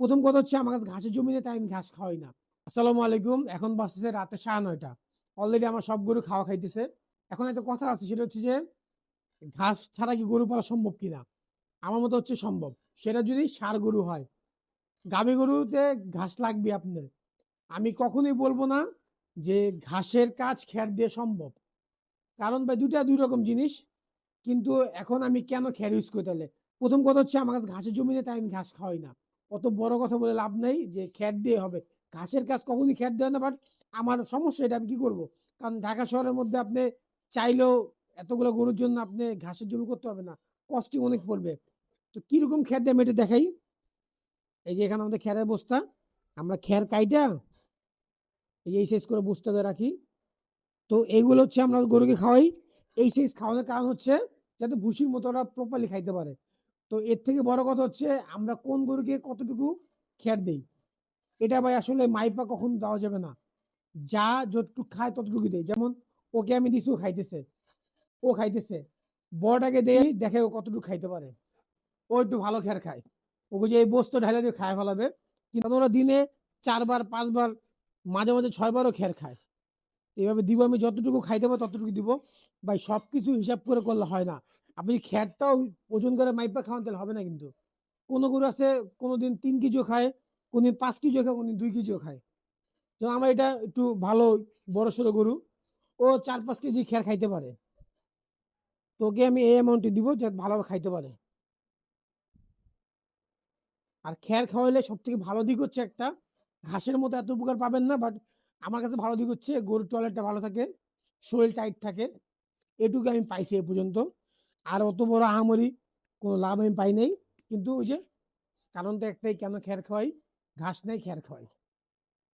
প্রথম কথা হচ্ছে আমার কাছে ঘাসের জমি নেই, তাই আমি ঘাস খাওয়াই না। আসসালামু আলাইকুম। এখন বাজতেছে রাতে 9:30। অলরেডি আমার সব গরু খাওয়া খাইতেছে। এখন একটা কথা আছে, সেটা হচ্ছে যে ঘাস ছাড়া কি গরু পালা সম্ভব কিনা? আমার মতো হচ্ছে সম্ভব। সেটা যদি ষাঁড় গরু হয়। গাভী গরুতে ঘাস লাগবে আপনার। আমি কখনোই বলবো না যে ঘাসের কাজ খ্যার দিয়ে সম্ভব। কারণ ভাই দুটা দুই রকম জিনিস। কিন্তু এখন আমি কেন খ্যার ইউজ করি তাহলে? প্রথম কথা হচ্ছে আমার কাছে ঘাসের জমি নেই, তাই আমি ঘাস খাওয়াই না। অত বড় কথা বলে লাভ নেই যে খ্যার দিয়ে হবে। ঘাসের কাজ কখনই খ্যার দেয় না, বাট আমার সমস্যা এটা, আমি কি করব? কারণ ঢাকা শহরের মধ্যে আপনি চাইলেও এতগুলো গরুর জন্য আপনি ঘাসের জমি করতে হবে না, কস্টিং অনেক পড়বে। তো কিরকম খ্যার দিয়ে আমি এটা দেখাই। এই যে এখানে আমাদের খ্যারের বস্তা, আমরা খ্যার কাইটা এই সাইজ করে বস্তা করে রাখি। তো এইগুলো হচ্ছে আমরা গরুকে খাওয়াই। এই সাইজ খাওয়ানোর কারণ হচ্ছে যাতে ভুসির মতো ওরা প্রপারলি খাইতে পারে। তো এর থেকে বড় কথা হচ্ছে আমরা কোন গরুকে কতটুকু খ্যার দেই, এটা ভাই আসলে মাইপা কখন দেওয়া যাবে না। যা যতটুকু খায় ততটুকু দেয়। যেমন ওকে আমি দিছি, ও খাইতেছে, ও খাইতেছে। বড়টাকে দেই, দেখে ও কতটুকু খাইতে পারে। ও একটু ভালো খ্যার খায়। ওকে যে এই বস্তু ঢালে দিয়ে খায় ফেলাবে। কিন্তু ওরা দিনে 4 বার 5 বার, মাঝে মাঝে 6 বারও খ্যার খায়। এইভাবে দিব, আমি যতটুকু খাইতে পারবো ততটুকু দিব। ভাই সবকিছু হিসাব করে করলে হয় না। আপনি খ্যারটাও ওজন করে মাইপা খাওয়ান তাহলে হবে না কিন্তু। কোনো গরু আছে কোনোদিন 3 কেজিও খায়, কোনদিন 5 কেজিও খায়, কোনদিন 2 কেজিও খায়। যেমন আমার এটা একটু ভালো বড় সড়ো গরু, ও 4-5 কেজি খ্যার খাইতে পারে। তো ওকে আমি এই অ্যামাউন্টে দিব যাতে ভালোভাবে খাইতে পারে। আর খ্যার খাওয়াইলে সব থেকে ভালো দিক হচ্ছে একটা, ঘাসের মতো এত উপকার পাবেন না, বাট আমার কাছে ভালো দিক হচ্ছে গরুর টয়লেটটা ভালো থাকে, শরীর টাইট থাকে। এটুকু আমি পাইছি এ পর্যন্ত। আর অত বড় আহামরি কোনো লাভ আমি পাই নাই। কিন্তু ওই যে কারণটা একটাই, কেন খ্যার খাওয়াই? ঘাস নেই, খ্যার খাওয়াই।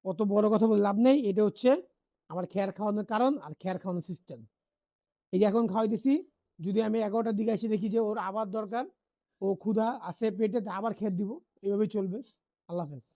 অত বড় কথা বলে লাভ নেই। এটা হচ্ছে আমার খ্যার খাওয়ানোর কারণ আর খ্যার খাওয়ানোর সিস্টেম। এই যে এখন খাওয়াইতেছি, যদি আমি 11টার দিকে এসে দেখি যে ওর আবার দরকার, ও ক্ষুধা আছে পেটে, তা আবার খেয়ে দিব। এইভাবেই চলবে। আল্লাহ হাফেজ।